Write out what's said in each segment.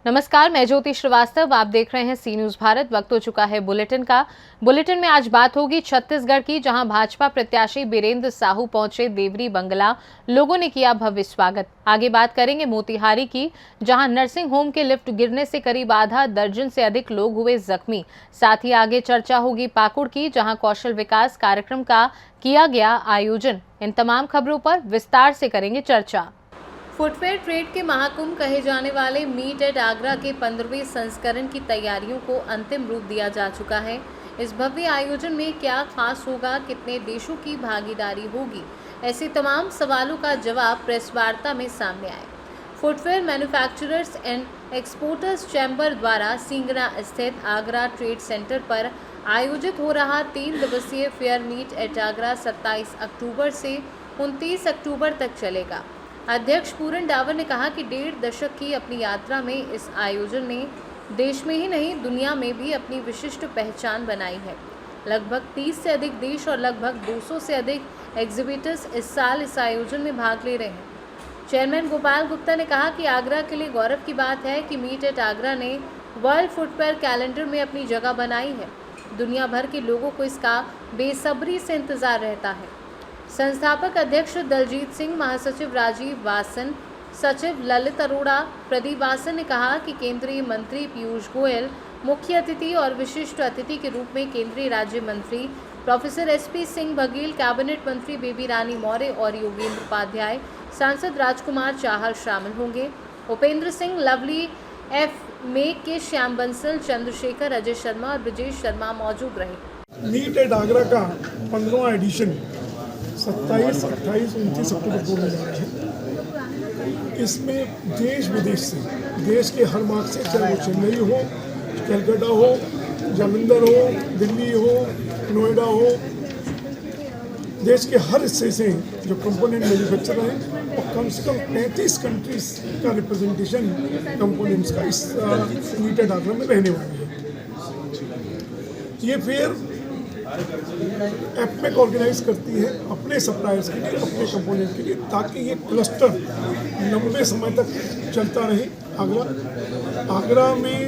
नमस्कार, मैं ज्योति श्रीवास्तव। आप देख रहे हैं सी न्यूज भारत। वक्त हो चुका है बुलेटिन का। बुलेटिन में आज बात होगी छत्तीसगढ़ की, जहां भाजपा प्रत्याशी बीरेंद्र साहू पहुंचे देवरी बंगला। लोगों ने किया भव्य स्वागत। आगे बात करेंगे मोतिहारी की, जहां नर्सिंग होम के लिफ्ट गिरने से करीब आधा दर्जन से अधिक लोग हुए जख्मी। साथ ही आगे चर्चा होगी पाकुड़ की, जहां कौशल विकास कार्यक्रम का किया गया आयोजन। इन तमाम खबरों पर विस्तार से करेंगे चर्चा। फुटवेयर ट्रेड के महाकुंभ कहे जाने वाले मीट एट आगरा के 15वें संस्करण की तैयारियों को अंतिम रूप दिया जा चुका है। इस भव्य आयोजन में क्या खास होगा, कितने देशों की भागीदारी होगी, ऐसे तमाम सवालों का जवाब प्रेस वार्ता में सामने आए। Footwear manufacturers and exporters chamber द्वारा सिंगरा स्थित आगरा ट्रेड सेंटर पर आयोजित हो रहा 3 दिवसीय फेयर मीट एट आगरा 27 अक्टूबर से 29 अक्टूबर तक चलेगा। अध्यक्ष पूरन डावर ने कहा कि 1.5 दशक की अपनी यात्रा में इस आयोजन ने देश में ही नहीं दुनिया में भी अपनी विशिष्ट पहचान बनाई है। लगभग 30 से अधिक देश और लगभग 200 से अधिक एग्जीबिटर्स इस साल इस आयोजन में भाग ले रहे हैं। चेयरमैन गोपाल गुप्ता ने कहा कि आगरा के लिए गौरव की बात है कि मीट एट आगरा ने वर्ल्ड फुटवेयर कैलेंडर में अपनी जगह बनाई है। दुनिया भर के लोगों को इसका बेसब्री से इंतजार रहता है। संस्थापक अध्यक्ष दलजीत सिंह, महासचिव राजीव वासन, सचिव ललित अरोड़ा, प्रदीप वासन ने कहा कि केंद्रीय मंत्री पीयूष गोयल मुख्य अतिथि और विशिष्ट अतिथि के रूप में केंद्रीय राज्य मंत्री professor SP Singh Baghel, cabinet मंत्री बेबी रानी मौर्य और योगेंद्र उपाध्याय, सांसद राजकुमार चाहर शामिल होंगे। Upendra Singh, lovely F make के श्याम बंसल, चंद्रशेखर, अजय शर्मा और ब्रजेश शर्मा मौजूद रहे। मीट एट आगरा का 15वां एडिशन 27, 28, 29 अक्टूबर को होने जा रहे हैं। इसमें देश विदेश से, देश के हर भाग से, चाहे वो चेन्नई हो, कलकत्ता हो, जालंधर हो, दिल्ली हो, नोएडा हो, देश के हर हिस्से से जो कंपोनेंट मैन्युफैक्चरर हैं, और कम से कम 35 कंट्रीज का रिप्रेजेंटेशन कंपोनेंट्स का इस मीट एट आगरा में रहने वाले हैं। ये फेयर एपमेक ऑर्गेनाइज करती है अपने सप्लायर्स के लिए, अपने कंपोनेंट के लिए, ताकि ये क्लस्टर लंबे समय तक चलता रहे। आगरा में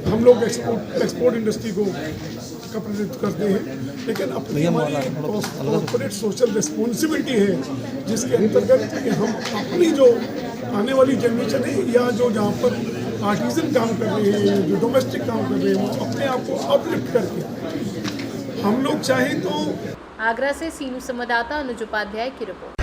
हम लोग एक्सपोर्ट इंडस्ट्री को का प्रतिनिधित्व करते हैं, लेकिन अपनी हमारी कॉर्पोरेट सोशल रिस्पॉन्सिबिलिटी है, जिसके अंतर्गत कि हम अपनी जो आने वाली जनरेशन है या जो जहाँ पर आर्टिजन काम कर रहे हैं, जो डोमेस्टिक काम कर रहे हैं, वो अपने आप को अपलिफ्ट करके हम लोग चाहें तो। आगरा से सी न्यूज संवाददाता अनुज उपाध्याय की रिपोर्ट।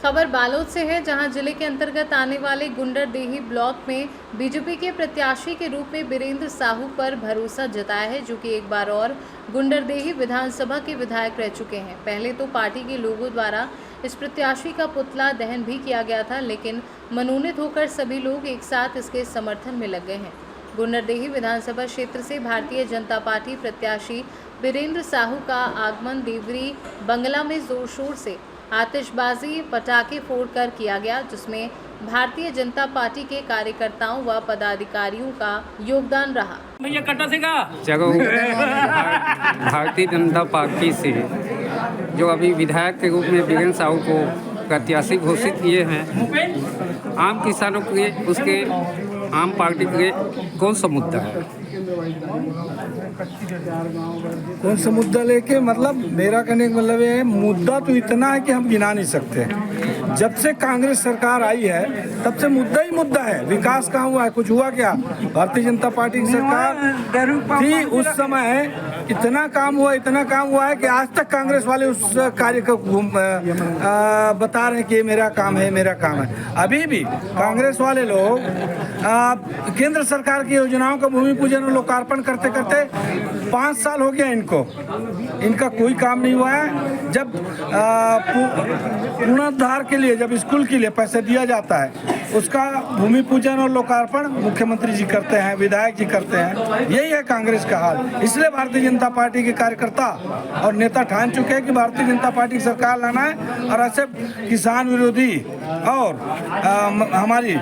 खबर बालोद से है, जहां जिले के अंतर्गत आने वाले गुंडरदेही ब्लॉक में बीजेपी के प्रत्याशी के रूप में बीरेंद्र साहू पर भरोसा जताया है, जो कि एक बार और गुंडरदेही विधानसभा के विधायक रह चुके हैं। पहले तो पार्टी के लोगों द्वारा इस प्रत्याशी का पुतला दहन भी किया गया था, लेकिन मनोनीत होकर सभी लोग एक साथ इसके समर्थन में लग गए हैं। गुंडरदेही विधानसभा क्षेत्र से भारतीय जनता पार्टी प्रत्याशी बीरेंद्र साहू का आगमन देवरी बंगला में जोर शोर से आतिशबाजी, पटाखे फोड़कर किया गया, जिसमें भारतीय जनता पार्टी के कार्यकर्ताओं व पदाधिकारियों का योगदान रहा। भारतीय जनता पार्टी से जो अभी विधायक के रूप में बीरेंद्र साहू को प्रत्याशी घोषित किए हैं, आम किसानों के उसके आम पार्टी के कौन सा मुद्दा है? कौन सा मुद्दा लेके, मतलब मेरा कहने का मतलब ये है, मुद्दा तो इतना है कि हम गिना नहीं सकते। जब से कांग्रेस सरकार आई है तब से मुद्दा ही मुद्दा है। विकास कहाँ हुआ है? कुछ हुआ क्या? भारतीय जनता पार्टी की सरकार थी उस समय, इतना काम हुआ है कि आज तक कांग्रेस वाले उस कार्य को बता रहे हैं कि ये मेरा काम है। अभी भी कांग्रेस वाले लोग केंद्र सरकार की योजनाओं का भूमि पूजन और लोकार्पण करते करते 5 साल हो गया इनका कोई काम नहीं हुआ है। जब पुनरुद्धार के लिए, जब स्कूल के लिए पैसे दिया जाता है, उसका भूमि पूजन और लोकार्पण मुख्यमंत्री जी करते हैं, विधायक जी करते हैं। यही है कांग्रेस का हाल। इसलिए भारतीय जनता पार्टी के कार्यकर्ता और नेता ठान चुके हैं कि भारतीय जनता पार्टी की सरकार लाना है और ऐसे किसान विरोधी और हमारी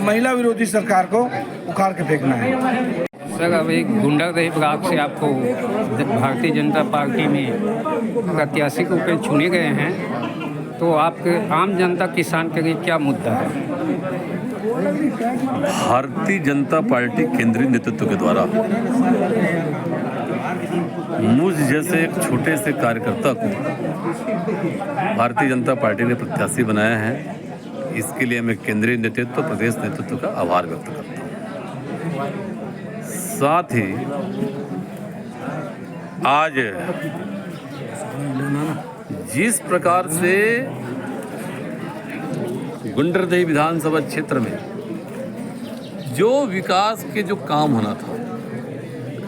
महिला विरोधी सरकार को उखाड़ के फेंकना है। सर, अभी गुंडरदेही ब्लॉक से आपको भारतीय जनता पार्टी में प्रत्याशी के रूप में चुने गए हैं, तो आपके आम जनता किसान के लिए क्या मुद्दा है? भारतीय जनता पार्टी केंद्रीय नेतृत्व के द्वारा मुझ जैसे एक छोटे से कार्यकर्ता को भारतीय जनता पार्टी ने प्रत्याशी बनाया है। इसके लिए मैं केंद्रीय नेतृत्व, प्रदेश नेतृत्व का आभार व्यक्त करता हूँ। साथ ही आज जिस प्रकार से गुंडरदेही विधानसभा क्षेत्र में जो विकास के जो काम होना था,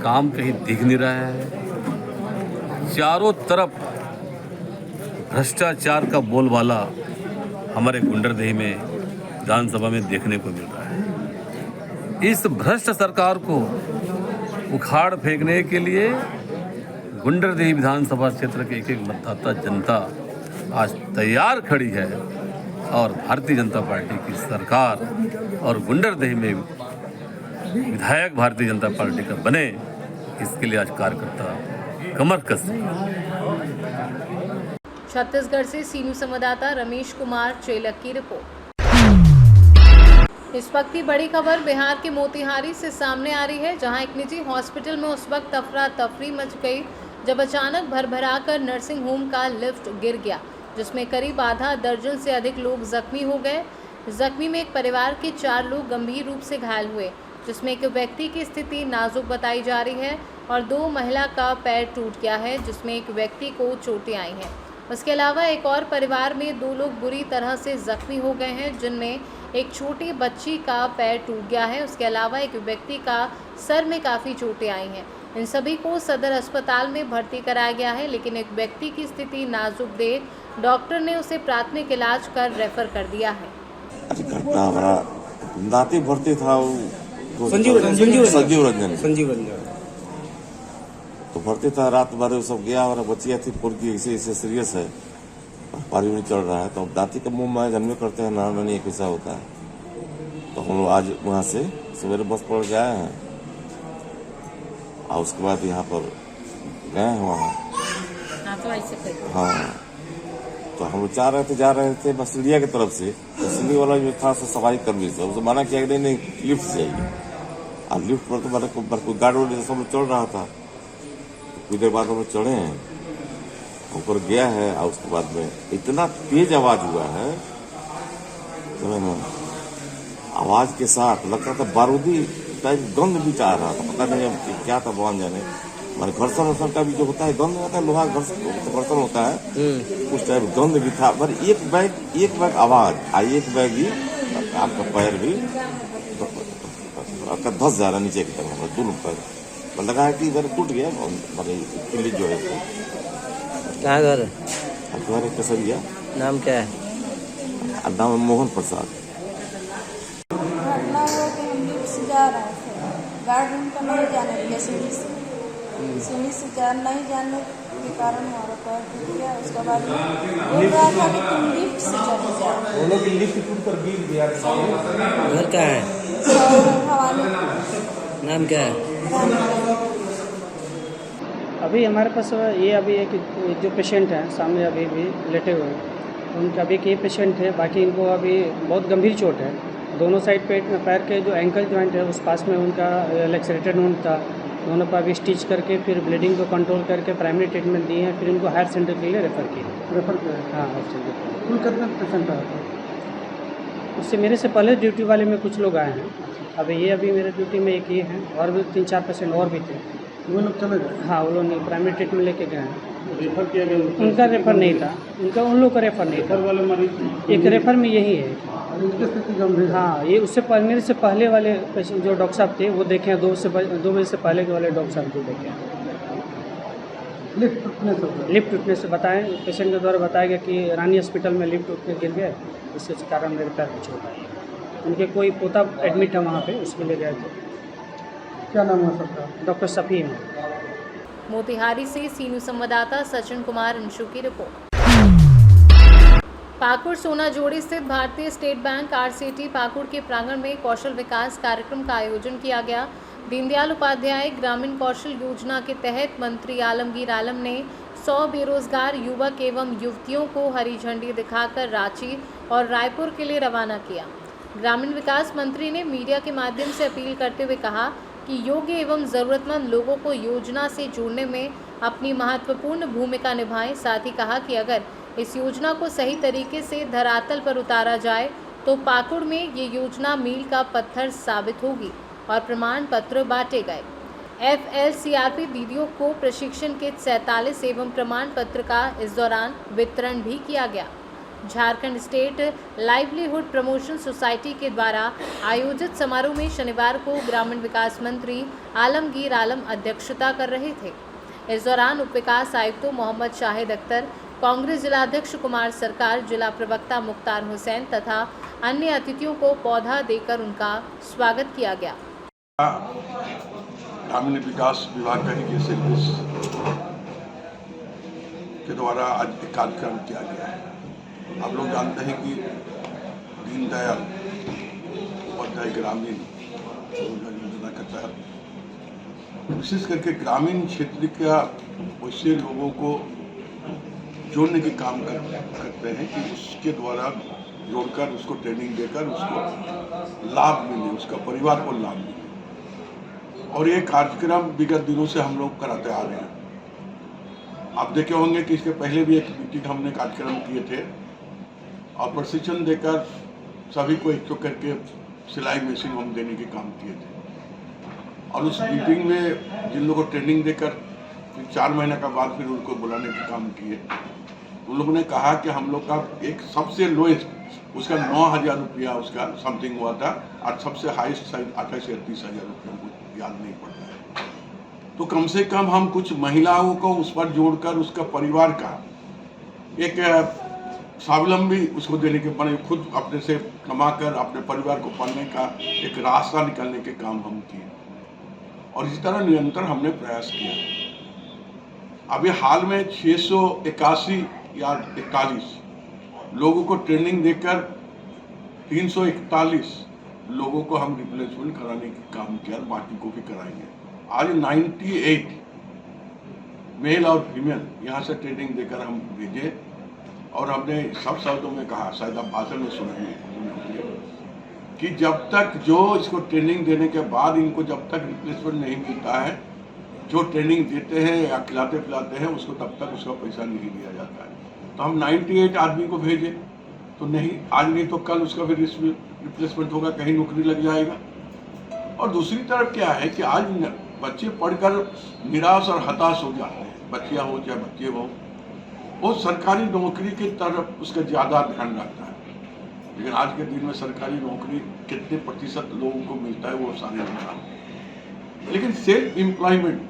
काम कहीं दिख नहीं रहा है। चारों तरफ भ्रष्टाचार का बोलबाला हमारे गुंडरदेही में विधानसभा में देखने को मिल रहा है। इस भ्रष्ट सरकार को उखाड़ फेंकने के लिए गुंडरदेही विधानसभा क्षेत्र के एक मतदाता जनता आज तैयार खड़ी है और भारतीय जनता पार्टी की सरकार और गुंडरदेही में विधायक भारतीय जनता पार्टी का बने, इसके लिए आज कार्यकर्ता कमर कस। छत्तीसगढ़ से सीनू संवाददाता रमेश कुमार चेलक की रिपोर्ट। इस वक्त की बड़ी खबर बिहार के मोतिहारी से सामने आ रही है, जहां एक निजी हॉस्पिटल में उस वक्त अफरा तफरी मच गई जब अचानक भरभराकर नर्सिंग होम का लिफ्ट गिर गया, जिसमें करीब आधा दर्जन से अधिक लोग जख्मी हो गए। जख्मी में एक परिवार के 4 लोग गंभीर रूप से घायल हुए, जिसमें एक व्यक्ति की स्थिति नाजुक बताई जा रही है और 2 महिला का पैर टूट गया है, जिसमें एक व्यक्ति को चोटें आई हैं। उसके अलावा एक और परिवार में 2 लोग बुरी तरह से जख्मी हो गए हैं, जिनमें एक छोटी बच्ची का पैर टूट गया है। उसके अलावा एक व्यक्ति का सर में काफ़ी चोटें आई हैं। इन सभी को सदर अस्पताल में भर्ती कराया गया है, लेकिन एक व्यक्ति की स्थिति नाजुक देख डॉक्टर ने उसे प्राथमिक इलाज कर रेफर कर दिया है। घटना हमारा दाती भर्ती था संजीव रंजन तो भर्ती था, रात भर सब गया और बच्चियाँ थी पूरी इसे सीरियस है, पारी नहीं चल रहा है। तो दाती का मुंह में जन्मे करते हैं, नाना नानी एक ऐसा होता है। तो हम लोग आज वहाँ से सवेरे बस पकड़ के आए हैं और उसके बाद यहाँ पर गए हैं वहाँ। हाँ, तो हम लोग जा रहे थे मसलिया की तरफ से। मसली वाला जो था सफाई कर्मी से उसे माना किया कि नहीं लिफ्ट से आइए, और लिफ्ट पर तो गाड़ी वाड़ी सब लोग चढ़ रहा था। कुछ देर बाद हम लोग चढ़े हैं, ऊपर गया है और उसके बाद में इतना तेज आवाज हुआ है, आवाज के साथ लगता था बारूदी टाइप गंध भी आ रहा था। पता नहीं क्या था, भगवान जाने। मान घर्षण वर्षण का भी जो होता है गंध होता है, लोहा घर्षण होता है, उस टाइप गंध भी था। पर एक बैग आवाज आई, एक बैग भी आपका पैर भी आपका धस जा रहा नीचे की तरफ, दोनों पैर लगा है कि इधर टूट गया। किल्ली जो है कहाँ घर है? घर है कसरिया। नाम क्या है? नाम है मोहन प्रसाद। घटना हुआ कि हम लिफ्ट से जा रहे थे, गार्ड रूम का नहीं जाने दिया, सीढ़ी से नहीं जाने के कारण हमारा पैर टूट गया। उसके बाद बोल रहा था कि तुम लिफ्ट से चले जाओ। वो लोग लिफ्ट टूट कर गिर गया। घर कहाँ है? हवाले। नाम क्या है? अभी हमारे पास ये अभी एक जो पेशेंट हैं सामने अभी भी लेटे हुए हैं, उनका अभी एक पेशेंट है, बाकी इनको अभी बहुत गंभीर चोट है। दोनों साइड पैर के जो एंकल जॉइंट है उस पास में उनका लैक्सेरेटेड वुंड था, दोनों पर अभी स्टिच करके फिर ब्लीडिंग को कंट्रोल करके प्राइमरी ट्रीटमेंट दिए हैं, फिर उनको हायर सेंटर के लिए रेफ़र किया। हाँ, हायर सेंटर। कुल कितना पेशेंट आया? उससे मेरे से पहले ड्यूटी वाले में कुछ लोग आए हैं, अभी मेरे ड्यूटी में एक ये हैं, और भी 3-4 पेशेंट और भी थे। वो लोग चले गए? हाँ, वो लोग नहीं, प्राइमरी ट्रीटमेंट लेके गए हैं। रेफर किया गया? उनका रेफर नहीं था, उन लोग का रेफर नहीं था। वाले मरीज एक रेफर में यही है। उनकी स्थिति गंभीर? हाँ, ये उससे मेरे से पहले वाले पेशेंट जो डॉक्टर साहब थे वो देखे हैं, 2 बजे से पहले के वाले डॉक्टर साहब को देखे हैं। लिफ्ट टूटने से बताएं, पेशेंट के द्वारा बताया गया कि रानी हॉस्पिटल में लिफ्ट टूट के गिर गए, इसके कारण मेरे पैर में चोट आई। उनके कोई पोता एडमिट है वहाँ पे, उसके लिए गए थे। क्या नाम है सबका? डॉक्टर सफ़ी है। मोतिहारी से सीनू संवाददाता सचिन कुमार अंशु की रिपोर्ट। पाकुड़ सोना जोड़ी स्थित भारतीय स्टेट बैंक RCT पाकुड़ के प्रांगण में कौशल विकास कार्यक्रम का आयोजन किया गया। दीनदयाल उपाध्याय ग्रामीण कौशल योजना के तहत मंत्री आलमगीर आलम ने 100 बेरोजगार युवक एवं युवतियों को हरी झंडी दिखाकर रांची और रायपुर के लिए रवाना किया। ग्रामीण विकास मंत्री ने मीडिया के माध्यम से अपील करते हुए कहा कि योग्य एवं ज़रूरतमंद लोगों को योजना से जोड़ने में अपनी महत्वपूर्ण भूमिका निभाएं। साथ ही कहा कि अगर इस योजना को सही तरीके से धरातल पर उतारा जाए तो पाकुड़ में ये योजना मील का पत्थर साबित होगी और प्रमाण पत्र बांटे गए। FLCRP दीदियों को प्रशिक्षण के 47 एवं प्रमाण पत्र का इस दौरान वितरण भी किया गया। Jharkhand state livelihood promotion society के द्वारा आयोजित समारोह में शनिवार को ग्रामीण विकास मंत्री आलमगीर आलम अध्यक्षता कर रहे थे। इस दौरान उप विकास आयुक्त मोहम्मद शाहिद अख्तर, कांग्रेस जिलाध्यक्ष कुमार सरकार, जिला प्रवक्ता मुख्तार हुसैन तथा अन्य अतिथियों को पौधा देकर उनका स्वागत किया गया। ग्रामीण विकास विभाग का ही सर्विस के द्वारा आज एक कार्यक्रम किया गया है। आप लोग जानते हैं कि दीनदयाल उपाध्याय ग्रामीण योजना के तहत विशेष करके ग्रामीण क्षेत्र का वैसे लोगों को जोड़ने के काम करते हैं कि उसके द्वारा जोड़कर उसको ट्रेनिंग देकर उसको लाभ मिले, उसका परिवार को लाभ मिले। और ये कार्यक्रम विगत दिनों से हम लोग कराते आ रहे हैं। आप देखे होंगे कि इसके पहले भी एक मीटिंग हमने कार्यक्रम किए थे और प्रशिक्षण देकर सभी को एक करके सिलाई मशीन हम देने के काम किए थे। और उस मीटिंग में जिन लोगों को ट्रेनिंग देकर फिर 4 महीने का बाद फिर उनको बुलाने के काम किए, उन लोगों ने कहा कि हम लोग का एक सबसे लोएस्ट उसका 9,000 रुपया उसका समथिंग हुआ था और सबसे हाईएस्ट 28 या 30,000 रुपया मुझे याद नहीं पड़ता है। तो कम से कम हम कुछ महिलाओं को उस पर जोड़कर उसका परिवार का एक स्वावलंबी उसको देने के बने, खुद अपने से कमाकर अपने परिवार को पालने का एक रास्ता निकालने के काम हम किए और इसी तरह निरंतर हमने प्रयास किया। अभी हाल में 681 या 41 लोगों को ट्रेनिंग देकर 341 लोगों को हम रिप्लेसमेंट कराने के काम किया और बाकी को भी कराएंगे। आज 98 मेल और फीमेल यहाँ से ट्रेनिंग देकर हम भेजे और हमने सब शब्दों में कहा, शायद आप भाषण में सुनेंगे कि जब तक जो इसको ट्रेनिंग देने के बाद इनको जब तक रिप्लेसमेंट नहीं मिलता है, जो ट्रेनिंग देते हैं या खिलाते पिलाते हैं उसको तब तक उसका पैसा नहीं दिया जाता है। तो हम 98 आदमी को भेजे तो नहीं, आज नहीं तो कल उसका फिर रिप्लेसमेंट होगा, कहीं नौकरी लग जाएगा। और दूसरी तरफ क्या है कि आज बच्चे पढ़कर निराश और हताश हो जाते हैं, बच्चियाँ हो चाहे बच्चे हो, वो सरकारी नौकरी की तरफ उसका ज़्यादा ध्यान रखता है। लेकिन आज के दिन में सरकारी नौकरी कितने प्रतिशत लोगों को मिलता है वो सारे जानते हैं। लेकिन सेल्फ एम्प्लॉयमेंट,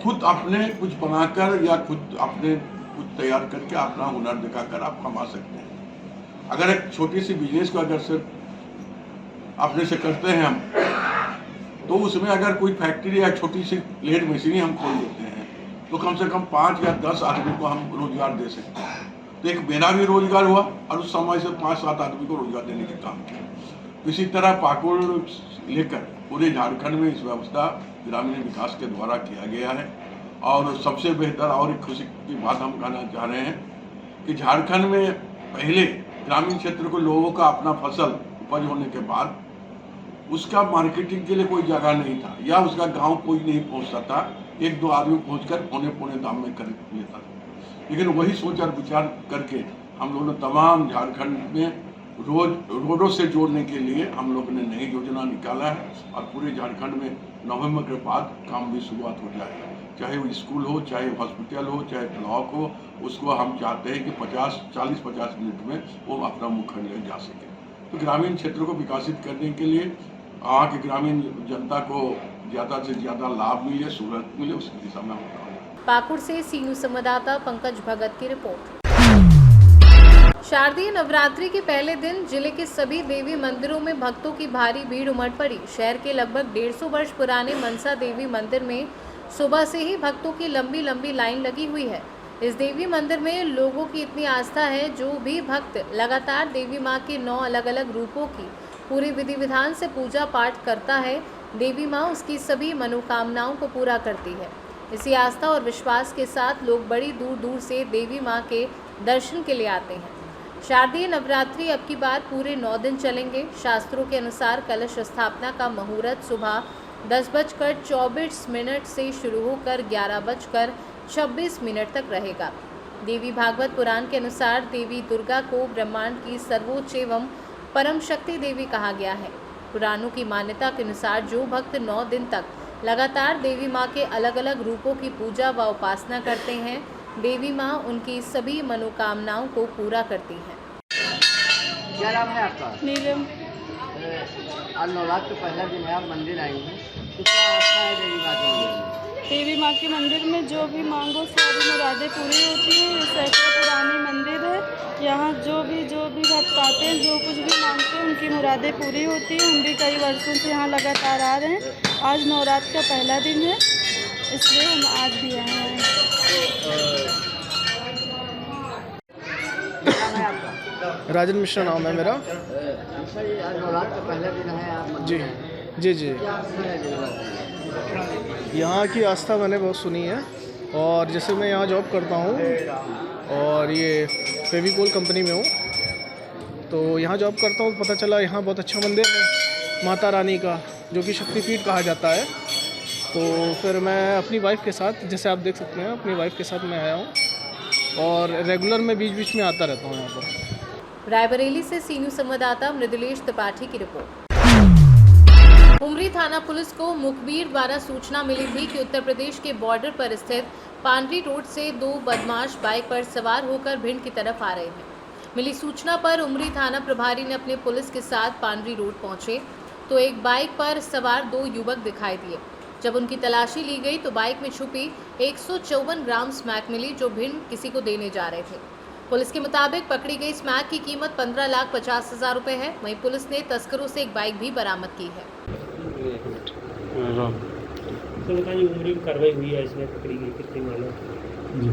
खुद अपने कुछ बनाकर या खुद अपने कुछ तैयार करके अपना हुनर दिखाकर आप कमा सकते हैं। अगर एक छोटी सी बिजनेस को अगर सिर्फ अपने से करते हैं हम, तो उसमें अगर कोई फैक्ट्री या छोटी सी लेड मशीनें हम खोल देते हैं तो कम से कम 5 या 10 आदमी को हम रोजगार दे सकते हैं। तो एक मेरा भी रोजगार हुआ और उस समय से 5-7 आदमी को रोजगार देने के काम किया। इसी तरह पाकुड़ लेकर पूरे झारखंड में इस व्यवस्था ग्रामीण विकास के द्वारा किया गया है। और सबसे बेहतर और एक खुशी की बात हम कहना चाह रहे हैं कि झारखंड में पहले ग्रामीण क्षेत्र को लोगों का अपना फसल उपज होने के बाद उसका मार्केटिंग के लिए कोई जगह नहीं था या उसका गांव कोई नहीं पहुंचता था, 1-2 आदमी पहुंचकर पौने दाम में खरीद लेता था। लेकिन वही सोच और विचार करके हम लोगों ने तमाम झारखंड में रोडों से जोड़ने के लिए हम लोगों ने नई योजना निकाला है और पूरे झारखंड में नवंबर के बाद काम भी शुरुआत हो जाएगा। चाहे वो स्कूल हो, चाहे हॉस्पिटल हो, चाहे ब्लॉक हो, उसको हम चाहते हैं कि 40-50 मिनट में वो अपना मुख्यालय जा सके। तो ग्रामीण क्षेत्र को विकसित करने के लिए वहाँ की ग्रामीण जनता को ज़्यादा से ज़्यादा लाभ मिले, सहूलत मिले, उसकी दिशा में होता है। पाकुड़ से सीनू संवाददाता पंकज भगत की रिपोर्ट। शारदीय नवरात्रि के पहले दिन जिले के सभी देवी मंदिरों में भक्तों की भारी भीड़ उमड़ पड़ी। शहर के लगभग 150 वर्ष पुराने मनसा देवी मंदिर में सुबह से ही भक्तों की लंबी लंबी लाइन लगी हुई है। इस देवी मंदिर में लोगों की इतनी आस्था है, जो भी भक्त लगातार देवी माँ के 9 अलग अलग रूपों की पूरी विधि विधान से पूजा पाठ करता है, देवी माँ उसकी सभी मनोकामनाओं को पूरा करती है। इसी आस्था और विश्वास के साथ लोग बड़ी दूर दूर से देवी माँ के दर्शन के लिए आते हैं। शारदीय नवरात्रि अब की बार पूरे 9 दिन चलेंगे। शास्त्रों के अनुसार कलश स्थापना का मुहूर्त सुबह 10:24 से शुरू होकर 11:26 तक रहेगा। देवी भागवत पुराण के अनुसार देवी दुर्गा को ब्रह्मांड की सर्वोच्च एवं परम शक्ति देवी कहा गया है। पुराणों की मान्यता के अनुसार जो भक्त 9 दिन तक लगातार देवी माँ के अलग अलग रूपों की पूजा व उपासना करते हैं, देवी माँ उनकी सभी मनोकामनाओं को पूरा करती हैं। क्या नाम है आपका? नीलम। आज नवरात्र का पहला दिन है, आप मंदिर आई हैं, तो क्या आस्था है देवी माँ के मंदिर में? देवी माँ के मंदिर में जो भी मांगो सारी मुरादें पूरी होती हैं। ये सैकड़ों पुरानी मंदिर है। यहाँ जो भी भक्त आते हैं, जो कुछ भी मांगते हैं, उनकी मुरादें पूरी होती हैं। हम भी कई वर्षों से यहाँ लगातार आ रहे हैं। आज नवरात्र का पहला दिन है, इसलिए हम आज भी आए हैं। क्या नाम है आपका? राजन मिश्रा नाम है मेरा। अच्छा, ये आज नवरात्र का पहला दिन है, आप मंदिर आए हैं। जी क्या आस्था है देवी माँ की? यहाँ की आस्था मैंने बहुत सुनी है, और जैसे मैं यहाँ जॉब करता हूँ और ये फेविकोल कंपनी में हूँ, तो यहाँ जॉब करता हूँ, पता चला यहाँ बहुत अच्छा मंदिर है माता रानी का, जो कि शक्तिपीठ कहा जाता है। तो फिर मैं अपनी वाइफ के साथ, जैसे आप देख सकते हैं, अपनी वाइफ के साथ मैं आया हूँ और रेगुलर मैं बीच बीच में आता रहता हूँ यहाँ पर। रायबरेली से सीनू संवाददाता मृदुलेश त्रिपाठी की रिपोर्ट। उमरी थाना पुलिस को मुखबिर द्वारा सूचना मिली थी कि उत्तर प्रदेश के बॉर्डर पर स्थित पांडरी रोड से 2 बदमाश बाइक पर सवार होकर भिंड की तरफ आ रहे हैं। मिली सूचना पर उमरी थाना प्रभारी ने अपने पुलिस के साथ पांडरी रोड पहुंचे तो एक बाइक पर सवार 2 युवक दिखाई दिए। जब उनकी तलाशी ली गई तो बाइक में छुपी 154 ग्राम स्मैक मिली, जो भिंड किसी को देने जा रहे थे। पुलिस के मुताबिक पकड़ी गई स्मैक की कीमत 15,50,000 रुपए है। वहीं पुलिस ने तस्करों से एक बाइक भी बरामद की है। तो बताइए, उम्र में कार्रवाई हुई है, इसमें पकड़ी गई कितनी मामला? जी,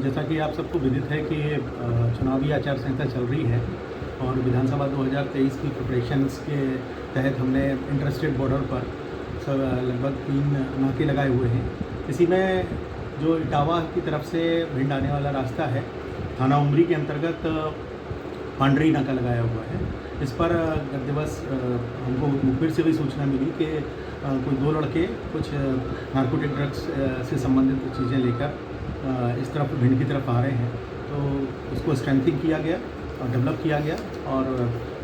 जैसा कि आप सबको विदित है कि चुनावी आचार संहिता चल रही है और विधानसभा 2023 की प्रिपरेशंस के तहत हमने इंटर स्टेट बॉर्डर पर सब लगभग 3 नाके लगाए हुए हैं। इसी में जो इटावा की तरफ से भिंड आने वाला रास्ता है, थाना उमरी के अंतर्गत पांडरी नाका लगाया हुआ है। इस पर गत दिवस हमको मुखबिर से भी सूचना मिली कि कोई 2 लड़के कुछ नार्कोटिक ड्रग्स से संबंधित चीज़ें लेकर इस तरफ भिंड की तरफ आ रहे हैं। तो उसको स्ट्रेंथिंग किया गया और डेवलप किया गया, और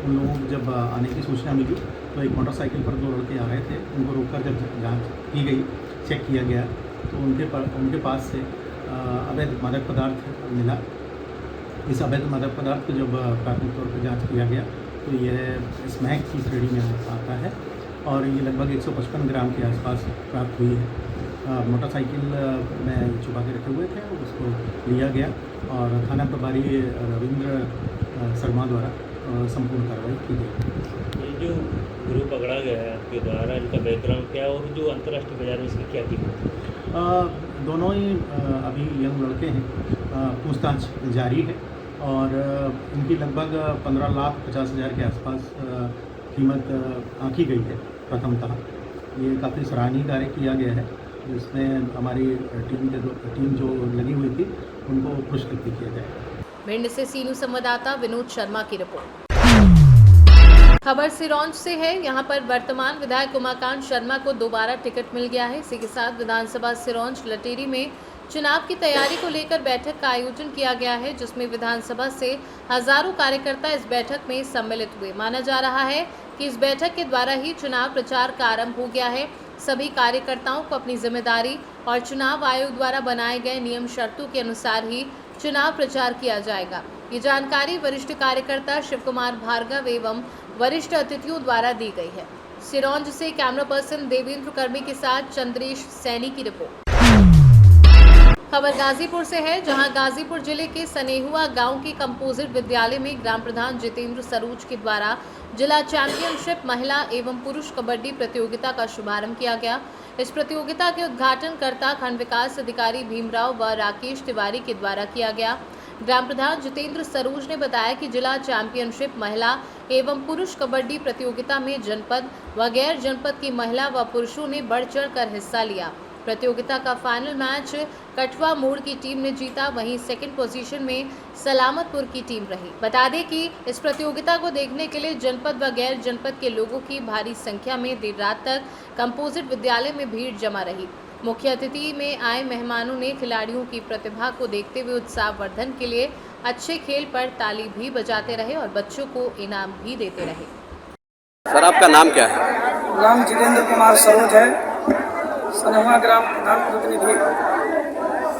उन लोगों को जब आने की सूचना मिली तो एक मोटरसाइकिल पर 2 लड़के आ रहे थे। उनको रोककर जब जांच की गई, चेक किया गया, तो उनके पास से अवैध मादक पदार्थ मिला। इस अवैध मादक पदार्थ को जब प्राथमिक तौर पर जाँच किया गया तो यह स्मैक की श्रेणी में आता है और ये लगभग 155 ग्राम के आसपास प्राप्त हुई है। मोटरसाइकिल में छुपा के रखे हुए थे, उसको लिया गया और थाना प्रभारी रविंद्र शर्मा द्वारा संपूर्ण कार्रवाई की गई। ये जो ग्रुप पकड़ा गया है आपके द्वारा, इनका बैकग्राउंड क्या है और जो अंतर्राष्ट्रीय बाजार में इसकी क्या कीमत है? दोनों ही अभी यंग लड़के हैं, पूछताछ जारी है और इनकी लगभग 15,50,000 के आसपास कीमत आंकी गई है। प्रथमतः ये काफ़ी सराहनीय कार्य किया गया है, जिसमें हमारी टीम जो लगी हुई थी उनको पुरस्कृत किया जाए। भिंड से सीनू संवाददाता विनोद शर्मा की रिपोर्ट। खबर सिरौंज से है। यहां पर वर्तमान विधायक उमाकांत शर्मा को दोबारा टिकट मिल गया है। इसी के साथ विधानसभा सिरौंज लटेरी में चुनाव की तैयारी को लेकर बैठक का आयोजन किया गया है, जिसमें विधानसभा से हजारों कार्यकर्ता इस बैठक में सम्मिलित हुए। माना जा रहा है कि इस बैठक के द्वारा ही चुनाव प्रचार का आरंभ हो गया है। सभी कार्यकर्ताओं को अपनी जिम्मेदारी और चुनाव आयोग द्वारा बनाए गए नियम शर्तों के अनुसार ही चुनाव प्रचार किया जाएगा। ये जानकारी वरिष्ठ कार्यकर्ता शिव कुमार भार्गव एवं वरिष्ठ अतिथियों द्वारा दी गई है। सिरौंज से कैमरा पर्सन देवेंद्र कर्मी के साथ चंद्रेश सैनी की रिपोर्ट। खबर गाजीपुर से है, जहां गाजीपुर जिले के सनेहुआ गांव के कंपोजिट विद्यालय में ग्राम प्रधान जितेंद्र सरूज के द्वारा जिला चैंपियनशिप महिला एवं पुरुष कबड्डी प्रतियोगिता का शुभारंभ किया गया। इस प्रतियोगिता के उद्घाटनकर्ता खंड विकास अधिकारी भीमराव व राकेश तिवारी के द्वारा किया गया। ग्राम प्रधान जितेंद्र सरूज ने बताया कि जिला चैंपियनशिप महिला एवं पुरुष कबड्डी प्रतियोगिता में जनपद व गैर जनपद की महिला व पुरुषों ने बढ़ चढ़ कर हिस्सा लिया। प्रतियोगिता का फाइनल मैच कठवा मोड़ की टीम ने जीता, वहीं सेकंड पोजीशन में सलामतपुर की टीम रही। बता दें कि इस प्रतियोगिता को देखने के लिए जनपद व गैर जनपद के लोगों की भारी संख्या में देर रात तक कंपोजिट विद्यालय में भीड़ जमा रही। मुख्य अतिथि में आए मेहमानों ने खिलाड़ियों की प्रतिभा को देखते हुए उत्साहवर्धन के लिए अच्छे खेल पर ताली भी बजाते रहे और बच्चों को इनाम भी देते रहे। सर, आपका नाम क्या है? नाम जितेंद्र कुमार सरोज है, सनेवा ग्राम प्रधान प्रतिनिधि।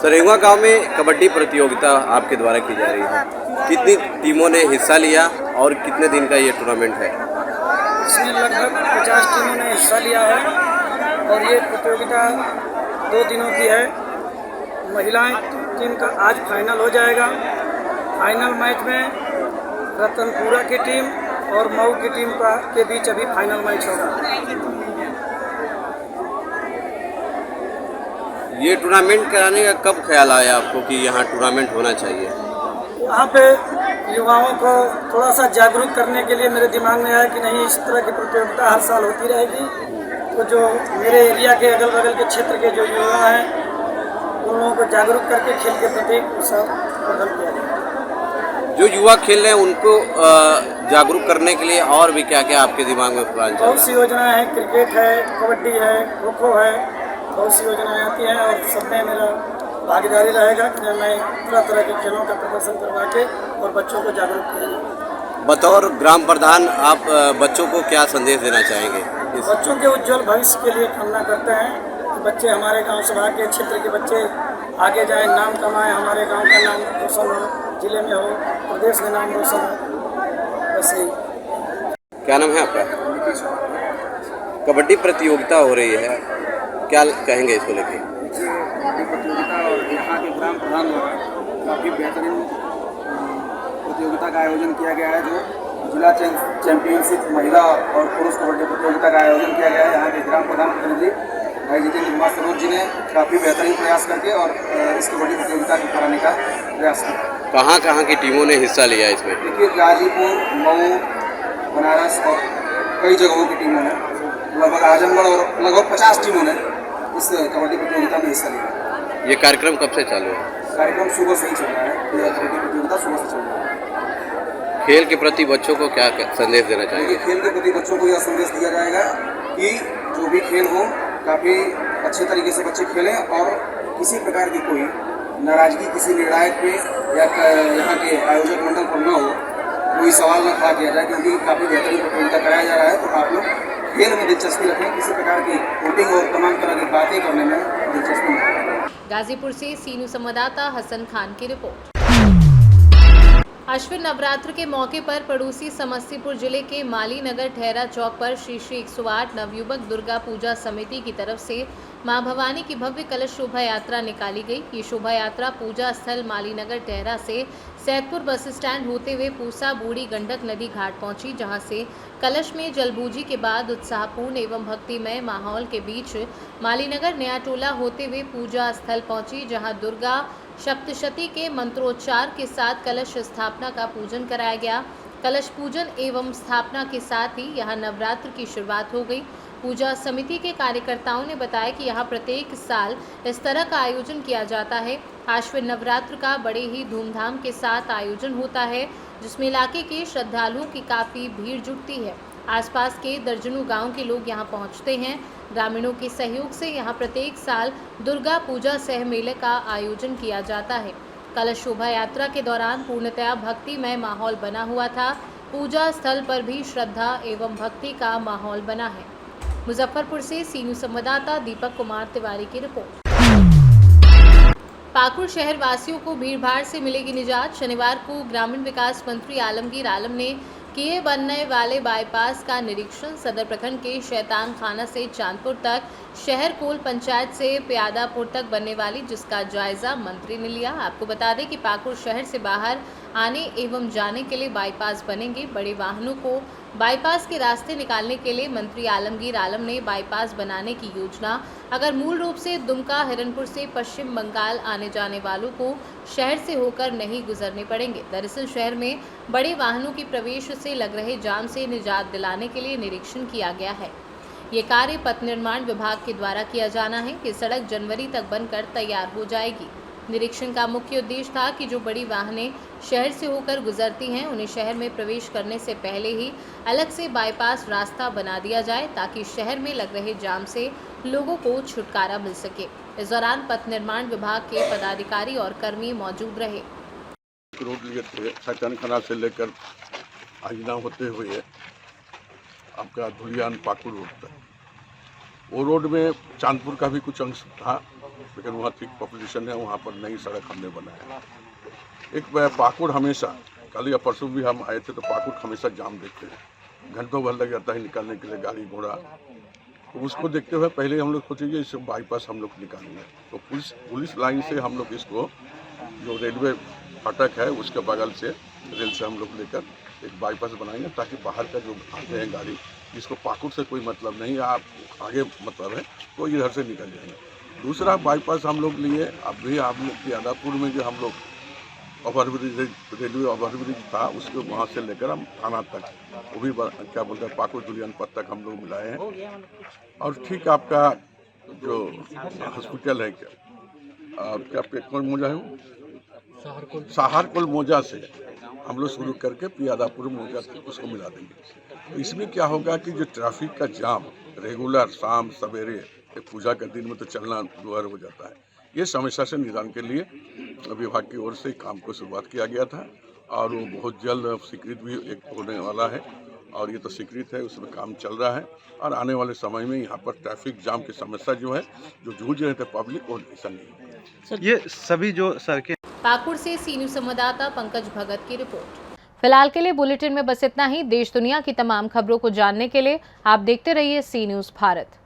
सरेंगा गांव में कबड्डी प्रतियोगिता आपके द्वारा की जा रही है, कितनी टीमों ने हिस्सा लिया और कितने दिन का ये टूर्नामेंट है? इसमें लगभग 50 टीमों ने हिस्सा लिया है और ये प्रतियोगिता 2 दिनों की है। महिलाएं टीम का आज फाइनल हो जाएगा। फाइनल मैच में रतनपुरा की टीम और मऊ की टीम के बीच अभी फाइनल मैच होगा। ये टूर्नामेंट कराने का कब ख्याल आया आपको कि यहाँ टूर्नामेंट होना चाहिए? वहाँ पे युवाओं को थोड़ा सा जागरूक करने के लिए मेरे दिमाग में आया कि नहीं, इस तरह की प्रतियोगिता हर साल होती रहेगी, तो जो मेरे एरिया के अगल बगल के क्षेत्र के जो युवा हैं उन लोगों को जागरूक करके खेल के प्रति उत्साहवर्धन किया जाए। जो युवा खेल रहे हैं उनको जागरूक करने के लिए और भी क्या क्या आपके दिमाग में प्लान चल रहा है? बहुत सी योजनाएं हैं, क्रिकेट है, कबड्डी है, खो खो है, बहुत सी योजनाएं आती हैं और सब में मेरा भागीदारी रहेगा कि मैं तरह तरह के खेलों का प्रदर्शन करवा के और बच्चों को जागरूक किया। बतौर ग्राम प्रधान आप बच्चों को क्या संदेश देना चाहेंगे? बच्चों के उज्जवल भविष्य के लिए कामना करते हैं कि बच्चे हमारे गांव सभा के क्षेत्र के बच्चे आगे जाएं, नाम कमाएं, हमारे गांव का नाम रोशन हो, जिले में हो, प्रदेश में नाम रोशन हो। बस यही। क्या नाम है आपका? कबड्डी प्रतियोगिता हो रही है, क्या कहेंगे इसको लेके? कबड्डी प्रतियोगिता और यहाँ के ग्राम प्रधान द्वारा काफ़ी बेहतरीन प्रतियोगिता का आयोजन किया गया है। जो जिला चैंपियनशिप महिला और पुरुष कबड्डी प्रतियोगिता का आयोजन किया गया है, यहाँ के ग्राम प्रधान प्रतिनिधि भाई जितेंद्र कुमार सरोज जी ने काफ़ी बेहतरीन प्रयास करके और इस कबड्डी प्रतियोगिता को कराने का प्रयास किया। कहाँ की टीमों ने हिस्सा लिया इसमें? देखिए, गाजीपुर, मऊ, बनारस और कई जगहों की टीमों ने, लगभग आजमगढ़ और लगभग 50 टीमों ने इस कबड्डी प्रतियोगिता में हिस्सा लिया। ये कार्यक्रम कब से चालू है? कार्यक्रम सुबह से ही चल रहा है, कबड्डी प्रतियोगिता सुबह से चल रहा है। खेल के प्रति बच्चों को क्या संदेश देना चाहिए? खेल के प्रति बच्चों को यह संदेश दिया जाएगा कि जो भी खेल हो काफ़ी अच्छे तरीके से बच्चे खेलें और किसी प्रकार की कोई नाराजगी किसी निर्णायक पे या यहाँ के आयोजक मंडल पर न हो, कोई सवाल न खड़ा किया जाए, क्योंकि काफ़ी बेहतरीन प्रतियोगिता कराया जा रहा है। तो आप लोग खेल में दिलचस्पी रखें, किसी प्रकार की वोटिंग और तमाम तरह की बातें करने में दिलचस्पी न रखें। गाजीपुर से सीनू संवाददाता हसन खान की रिपोर्ट। अश्विन नवरात्र के मौके पर पड़ोसी समस्तीपुर जिले के माली नगर ठहरा चौक पर श्री 108 नवयुवक दुर्गा पूजा समिति की तरफ से मां भवानी की भव्य कलश शोभा यात्रा निकाली गई। ये शोभा यात्रा पूजा स्थल माली नगर ठहरा से सैदपुर बस स्टैंड होते हुए पूसा बूढ़ी गंडक नदी घाट पहुंची, जहां से कलश में जलबूजी के बाद उत्साहपूर्ण एवं भक्तिमय माहौल के बीच मालीनगर नया टोला होते हुए पूजा स्थल पहुंची, जहां दुर्गा सप्तशती के मंत्रोच्चार के साथ कलश स्थापना का पूजन कराया गया। कलश पूजन एवं स्थापना के साथ ही यहां नवरात्र की शुरुआत हो गई। पूजा समिति के कार्यकर्ताओं ने बताया कि यहां प्रत्येक साल इस तरह का आयोजन किया जाता है। आश्विन नवरात्र का बड़े ही धूमधाम के साथ आयोजन होता है, जिसमें इलाके के श्रद्धालुओं की काफ़ी भीड़ जुटती है। आसपास के दर्जनों गांव के लोग यहां पहुंचते हैं। ग्रामीणों के सहयोग से यहां प्रत्येक साल दुर्गा पूजा सह मेले का आयोजन किया जाता है। कलश शोभा यात्रा के दौरान पूर्णतया भक्तिमय माहौल बना हुआ था। पूजा स्थल पर भी श्रद्धा एवं भक्ति का माहौल बना है। मुजफ्फरपुर से सीनू संवाददाता दीपक कुमार तिवारी की रिपोर्ट। पाकुड़ शहर वासियों को भीड़भाड़ से मिलेगी निजात। शनिवार को ग्रामीण विकास मंत्री आलमगीर आलम ने किए बनने वाले बाईपास का निरीक्षण। सदर प्रखंड के शैतान खाना से चांदपुर तक, शहर कोल पंचायत से प्यादापुर तक बनने वाली जिसका जायजा मंत्री ने लिया। आपको बता दें कि पाकुड़ शहर से बाहर आने एवं जाने के लिए बाईपास बनेंगे। बड़े वाहनों को बाईपास के रास्ते निकालने के लिए मंत्री आलमगीर आलम ने बाईपास बनाने की योजना। अगर मूल रूप से दुमका हिरनपुर से पश्चिम बंगाल आने जाने वालों को शहर से होकर नहीं गुजरने पड़ेंगे। दरअसल शहर में बड़े वाहनों की प्रवेश से लग रहे जाम से निजात दिलाने के लिए निरीक्षण किया गया है। ये कार्य पथ निर्माण विभाग के द्वारा किया जाना है कि सड़क जनवरी तक बनकर तैयार हो जाएगी। निरीक्षण का मुख्य उद्देश्य था कि जो बड़ी वाहनें शहर से होकर गुजरती हैं उन्हें शहर में प्रवेश करने से पहले ही अलग से बाईपास रास्ता बना दिया जाए ताकि शहर में लग रहे जाम से लोगों को छुटकारा मिल सके। इस दौरान पथ निर्माण विभाग के पदाधिकारी और कर्मी मौजूद रहे। रोड लिए थे सैतानखाना से लेकर आईना होते हुए आपका धुलियान पाकुड़ रोड तक। वो रोड में चांदपुर का भी कुछ अंश था, लेकिन वहाँ ठीक पॉपुलेशन है, वहाँ पर नई सड़क हमने बनाया। एक पाकुड़ हमेशा, कल या परसों भी हम आए थे तो पाकुड़ हमेशा जाम देखते हैं, घंटों भर लग जाता है निकालने के लिए गाड़ी घोड़ा। तो उसको देखते हुए पहले हम लोग सोचेंगे इस बाईपास हम लोग निकालेंगे। तो पुलिस लाइन से हम लोग इसको जो रेलवे फाटक है उसके बगल से रेल से हम लोग लेकर एक बाईपास बनाएंगे ताकि बाहर का जो आते हैं गाड़ी जिसको पाकुड़ से कोई मतलब नहीं, आप आगे मतलब है तो इधर से निकल जाएंगे। दूसरा बाईपास हम लोग लिए अभी आप लोग प्यादापुर में जो हम लोग ओवरब्रिज रेलवे ओवरब्रिज था उसको वहाँ से लेकर हम थाना तक वो भी क्या बोलते हैं पाकुड़ दुलियान पथ तक हम लोग मिलाए हैं। और ठीक आपका जो हॉस्पिटल है क्या कौन मोजा है वो सहारकुल मोजा से हम लोग शुरू करके पियादापुर मोजा तक उसको मिला देंगे। तो इसमें क्या होगा कि जो ट्रैफिक का जाम रेगुलर शाम सवेरे पूजा के दिन में तो चलना दोहर हो जाता है, ये समस्या से निदान के लिए विभाग की ओर से काम को शुरुआत किया गया था और वो बहुत जल्द स्वीकृत भी एक होने वाला है और ये तो स्वीकृत है, उसमें काम चल रहा है। और आने वाले समय में यहाँ पर ट्रैफिक जाम की समस्या जो है जो जूझ रहे थे पब्लिक और ऐसा नहीं है। ये सभी जो सड़कें पाकुड़ से सी न्यूज़ संवाददाता पंकज भगत की रिपोर्ट। फिलहाल के लिए बुलेटिन में बस इतना ही। देश दुनिया की तमाम खबरों को जानने के लिए आप देखते रहिए सी न्यूज़ भारत।